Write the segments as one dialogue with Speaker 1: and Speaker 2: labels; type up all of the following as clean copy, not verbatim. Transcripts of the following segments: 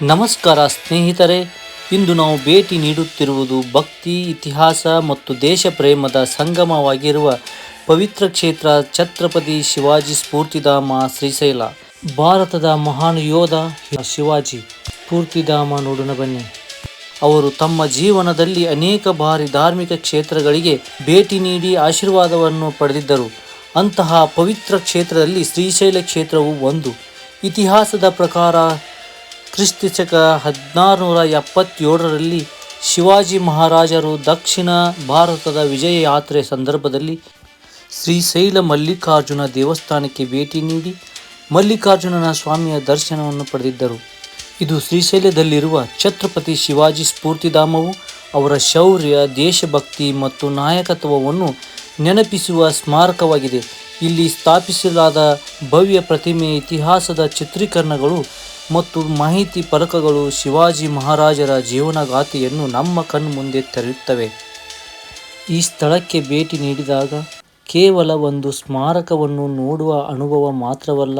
Speaker 1: ನಮಸ್ಕಾರ ಸ್ನೇಹಿತರೆ, ಇಂದು ನಾವು ಭೇಟಿ ನೀಡುತ್ತಿರುವುದು ಭಕ್ತಿ, ಇತಿಹಾಸ ಮತ್ತು ದೇಶ ಪ್ರೇಮದ ಸಂಗಮವಾಗಿರುವ ಪವಿತ್ರ ಕ್ಷೇತ್ರ ಛತ್ರಪತಿ ಶಿವಾಜಿ ಸ್ಫೂರ್ತಿಧಾಮ ಶ್ರೀಶೈಲ. ಭಾರತದ ಮಹಾನ್ ಯೋಧ ಶಿವಾಜಿ ಸ್ಫೂರ್ತಿಧಾಮ ನೋಡೋಣ ಬನ್ನಿ. ಅವರು ತಮ್ಮ ಜೀವನದಲ್ಲಿ ಅನೇಕ ಬಾರಿ ಧಾರ್ಮಿಕ ಕ್ಷೇತ್ರಗಳಿಗೆ ಭೇಟಿ ನೀಡಿ ಆಶೀರ್ವಾದವನ್ನು ಪಡೆದಿದ್ದರು. ಅಂತಹ ಪವಿತ್ರ ಕ್ಷೇತ್ರದಲ್ಲಿ ಶ್ರೀಶೈಲ ಕ್ಷೇತ್ರವು ಒಂದು. ಇತಿಹಾಸದ ಪ್ರಕಾರ ಕ್ರಿಸ್ತಶಕ 1677ರಲ್ಲಿ ಶಿವಾಜಿ ಮಹಾರಾಜರು ದಕ್ಷಿಣ ಭಾರತದ ವಿಜಯ ಯಾತ್ರೆ ಸಂದರ್ಭದಲ್ಲಿ ಶ್ರೀಶೈಲ ಮಲ್ಲಿಕಾರ್ಜುನ ದೇವಸ್ಥಾನಕ್ಕೆ ಭೇಟಿ ನೀಡಿ ಮಲ್ಲಿಕಾರ್ಜುನನ ಸ್ವಾಮಿಯ ದರ್ಶನವನ್ನು ಪಡೆದಿದ್ದರು. ಇದು ಶ್ರೀಶೈಲದಲ್ಲಿರುವ ಛತ್ರಪತಿ ಶಿವಾಜಿ ಸ್ಫೂರ್ತಿಧಾಮವು ಅವರ ಶೌರ್ಯ, ದೇಶಭಕ್ತಿ ಮತ್ತು ನಾಯಕತ್ವವನ್ನು ನೆನಪಿಸುವ ಸ್ಮಾರಕವಾಗಿದೆ. ಇಲ್ಲಿ ಸ್ಥಾಪಿಸಲಾದ ಭವ್ಯ ಪ್ರತಿಮೆ, ಇತಿಹಾಸದ ಚಿತ್ರೀಕರಣಗಳು ಮತ್ತು ಮಾಹಿತಿ ಫಲಕಗಳು ಶಿವಾಜಿ ಮಹಾರಾಜರ ಜೀವನಗಾಥೆಯನ್ನು ನಮ್ಮ ಕಣ್ಮುಂದೆ ತೆರೆಯುತ್ತವೆ. ಈ ಸ್ಥಳಕ್ಕೆ ಭೇಟಿ ನೀಡಿದಾಗ ಕೇವಲ ಒಂದು ಸ್ಮಾರಕವನ್ನು ನೋಡುವ ಅನುಭವ ಮಾತ್ರವಲ್ಲ,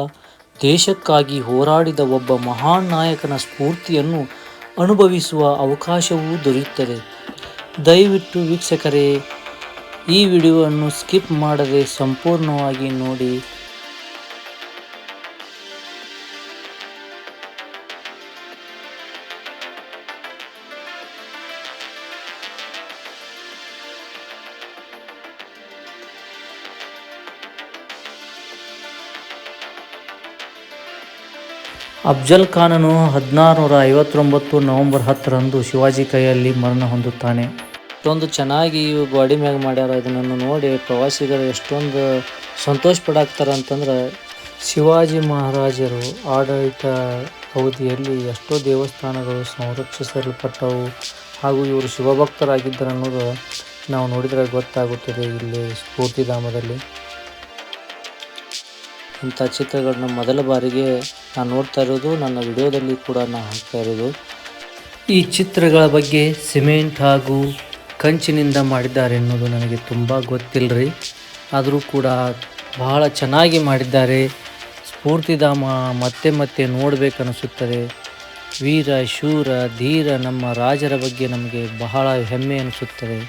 Speaker 1: ದೇಶಕ್ಕಾಗಿ ಹೋರಾಡಿದ ಒಬ್ಬ ಮಹಾನ್ ನಾಯಕನ ಸ್ಫೂರ್ತಿಯನ್ನು ಅನುಭವಿಸುವ ಅವಕಾಶವೂ ದೊರೆಯುತ್ತದೆ. ದಯವಿಟ್ಟು ವೀಕ್ಷಕರೇ, ಈ ವಿಡಿಯೋವನ್ನು ಸ್ಕಿಪ್ ಮಾಡದೆ ಸಂಪೂರ್ಣವಾಗಿ ನೋಡಿ. ಅಫ್ಜಲ್ ಖಾನನು 1659 ನವೆಂಬರ್ 10ರಂದು ಶಿವಾಜಿ ಕೈಯಲ್ಲಿ ಮರಣ ಹೊಂದುತ್ತಾನೆ. ಎಷ್ಟೊಂದು ಚೆನ್ನಾಗಿ ಗೋಡೆ ಮ್ಯಾಗ ಮಾಡ್ಯಾರ. ಇದನ್ನು ನೋಡಿ ಪ್ರವಾಸಿಗರು ಎಷ್ಟೊಂದು ಸಂತೋಷ ಪಡಾಕ್ತಾರೆ ಅಂತಂದ್ರೆ, ಶಿವಾಜಿ ಮಹಾರಾಜರು ಆಡಳಿತ ಅವಧಿಯಲ್ಲಿ ಎಷ್ಟೋ ದೇವಸ್ಥಾನಗಳು ಸಂರಕ್ಷಿಸಲ್ಪಟ್ಟವು ಹಾಗೂ ಇವರು ಶಿವಭಕ್ತರಾಗಿದ್ದರು ಅನ್ನೋದು ನಾವು ನೋಡಿದರೆ ಗೊತ್ತಾಗುತ್ತದೆ. ಇಲ್ಲಿ ಸ್ಫೂರ್ತಿಧಾಮದಲ್ಲಿ ಇಂಥ ಚಿತ್ರಗಳನ್ನ ಮೊದಲ ಬಾರಿಗೆ ನಾನು ನೋಡ್ತಾ ಇರೋದು, ನನ್ನ ವಿಡಿಯೋದಲ್ಲಿ ಕೂಡ ನಾನು ಹಾಕ್ತಾ ಇರೋದು. ಈ ಚಿತ್ರಗಳ ಬಗ್ಗೆ ಸಿಮೆಂಟ್ ಹಾಗೂ ಕಂಚಿನಿಂದ ಮಾಡಿದ್ದಾರೆ ಎನ್ನುವುದು ನನಗೆ ತುಂಬ ಗೊತ್ತಿಲ್ಲರಿ, ಆದರೂ ಕೂಡ ಬಹಳ ಚೆನ್ನಾಗಿ ಮಾಡಿದ್ದಾರೆ. ಸ್ಫೂರ್ತಿಧಾಮ ಮತ್ತೆ ಮತ್ತೆ ನೋಡಬೇಕನ್ನಿಸುತ್ತದೆ. ವೀರ, ಶೂರ, ಧೀರ ನಮ್ಮ ರಾಜರ ಬಗ್ಗೆ ನಮಗೆ ಬಹಳ ಹೆಮ್ಮೆ ಅನಿಸುತ್ತದೆ.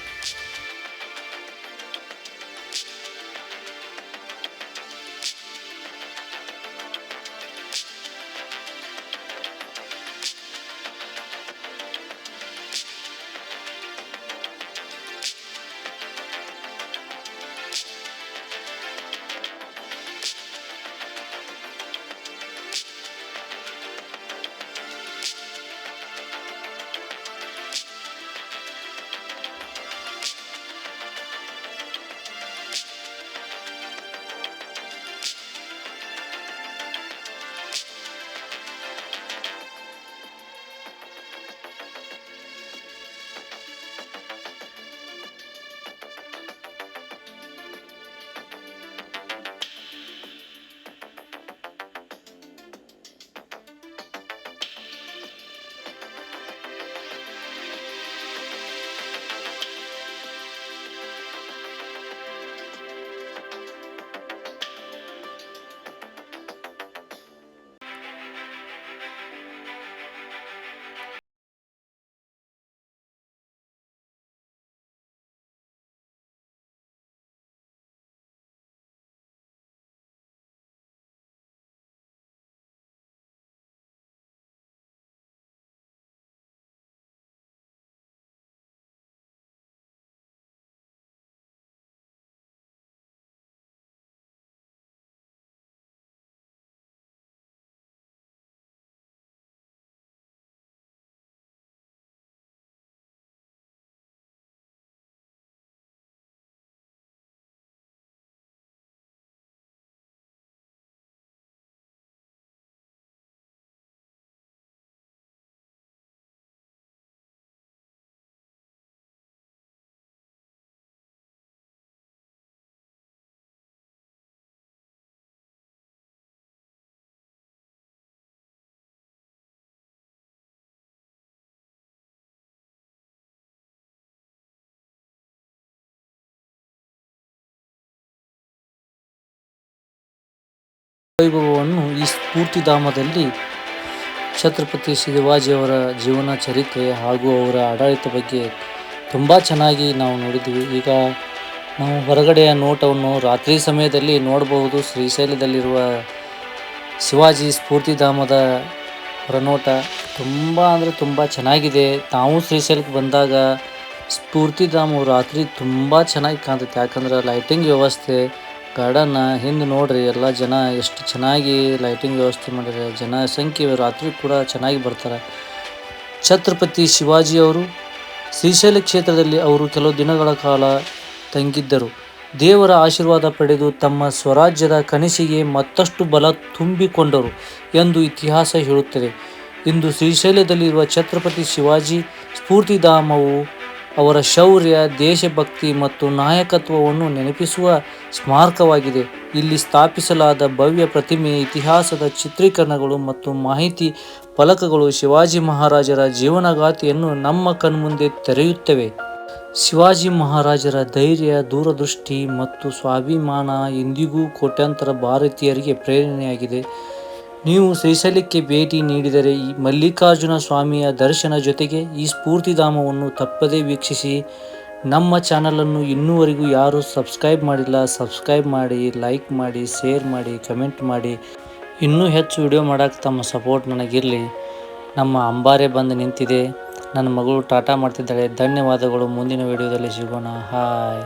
Speaker 1: ವೈಭವವನ್ನು ಈ ಸ್ಫೂರ್ತಿಧಾಮದಲ್ಲಿ ಛತ್ರಪತಿ ಶಿವಾಜಿಯವರ ಜೀವನ ಚರಿತ್ರೆ ಹಾಗೂ ಅವರ ಆಡಳಿತ ಬಗ್ಗೆ ತುಂಬ ಚೆನ್ನಾಗಿ ನಾವು ನೋಡಿದ್ವಿ. ಈಗ ನಾವು ಹೊರಗಡೆಯ ನೋಟವನ್ನು ರಾತ್ರಿ ಸಮಯದಲ್ಲಿ ನೋಡಬಹುದು. ಶ್ರೀಶೈಲದಲ್ಲಿರುವ ಶಿವಾಜಿ ಸ್ಫೂರ್ತಿಧಾಮದ ಹೊರನೋಟ ತುಂಬ ಅಂದರೆ ತುಂಬ ಚೆನ್ನಾಗಿದೆ. ನಾವು ಶ್ರೀಶೈಲಕ್ಕೆ ಬಂದಾಗ ಸ್ಫೂರ್ತಿಧಾಮವು ರಾತ್ರಿ ತುಂಬ ಚೆನ್ನಾಗಿ ಕಾಣ್ತೈತೆ. ಯಾಕಂದ್ರೆ ಲೈಟಿಂಗ್ ವ್ಯವಸ್ಥೆ, ಗಾರ್ಡನ್ನ ಹಿಂದೆ ನೋಡ್ರಿ, ಎಲ್ಲ ಜನ ಎಷ್ಟು ಚೆನ್ನಾಗಿ ಲೈಟಿಂಗ್ ವ್ಯವಸ್ಥೆ ಮಾಡಿದ್ದಾರೆ. ಜನ ಸಂಖ್ಯೆ ರಾತ್ರಿ ಕೂಡ ಚೆನ್ನಾಗಿ ಬರ್ತಾರೆ. ಛತ್ರಪತಿ ಶಿವಾಜಿಯವರು ಶ್ರೀಶೈಲ ಕ್ಷೇತ್ರದಲ್ಲಿ ಅವರು ಕೆಲವು ದಿನಗಳ ಕಾಲ ತಂಗಿದ್ದರು. ದೇವರ ಆಶೀರ್ವಾದ ಪಡೆದು ತಮ್ಮ ಸ್ವರಾಜ್ಯದ ಕನಸಿಗೆ ಮತ್ತಷ್ಟು ಬಲ ತುಂಬಿಕೊಂಡರು ಎಂದು ಇತಿಹಾಸ ಹೇಳುತ್ತದೆ. ಇಂದು ಶ್ರೀಶೈಲದಲ್ಲಿರುವ ಛತ್ರಪತಿ ಶಿವಾಜಿ ಸ್ಫೂರ್ತಿಧಾಮವು ಅವರ ಶೌರ್ಯ, ದೇಶಭಕ್ತಿ ಮತ್ತು ನಾಯಕತ್ವವನ್ನು ನೆನಪಿಸುವ ಸ್ಮಾರಕವಾಗಿದೆ. ಇಲ್ಲಿ ಸ್ಥಾಪಿಸಲಾದ ಭವ್ಯ ಪ್ರತಿಮೆ, ಇತಿಹಾಸದ ಚಿತ್ರೀಕರಣಗಳು ಮತ್ತು ಮಾಹಿತಿ ಫಲಕಗಳು ಶಿವಾಜಿ ಮಹಾರಾಜರ ಜೀವನಗಾಥೆಯನ್ನು ನಮ್ಮ ಕಣ್ಮುಂದೆ ತೆರೆಯುತ್ತವೆ. ಶಿವಾಜಿ ಮಹಾರಾಜರ ಧೈರ್ಯ, ದೂರದೃಷ್ಟಿ ಮತ್ತು ಸ್ವಾಭಿಮಾನ ಇಂದಿಗೂ ಕೋಟ್ಯಾಂತರ ಭಾರತೀಯರಿಗೆ ಪ್ರೇರಣೆಯಾಗಿದೆ. ನೀವು ಶ್ರೀಶೈಲಕ್ಕೆ ಭೇಟಿ ನೀಡಿದರೆ ಈ ಮಲ್ಲಿಕಾರ್ಜುನ ಸ್ವಾಮಿಯ ದರ್ಶನ ಜೊತೆಗೆ ಈ ಸ್ಫೂರ್ತಿಧಾಮವನ್ನು ತಪ್ಪದೇ ವೀಕ್ಷಿಸಿ. ನಮ್ಮ ಚಾನಲನ್ನು ಇನ್ನೂವರೆಗೂ ಯಾರು ಸಬ್ಸ್ಕ್ರೈಬ್ ಮಾಡಿಲ್ಲ, ಸಬ್ಸ್ಕ್ರೈಬ್ ಮಾಡಿ, ಲೈಕ್ ಮಾಡಿ, ಶೇರ್ ಮಾಡಿ, ಕಮೆಂಟ್ ಮಾಡಿ. ಇನ್ನೂ ಹೆಚ್ಚು ವಿಡಿಯೋ ಮಾಡೋಕ್ಕೆ ತಮ್ಮ ಸಪೋರ್ಟ್ ನನಗಿರಲಿ. ನಮ್ಮ ಅಂಬಾರೆ ಬಂದು ನಿಂತಿದೆ. ನನ್ನ ಮಗಳು ಟಾಟಾ ಮಾಡ್ತಿದ್ದಾಳೆ. ಧನ್ಯವಾದಗಳು. ಮುಂದಿನ ವಿಡಿಯೋದಲ್ಲಿ ಸಿಗೋಣ. ಹಾಯ್.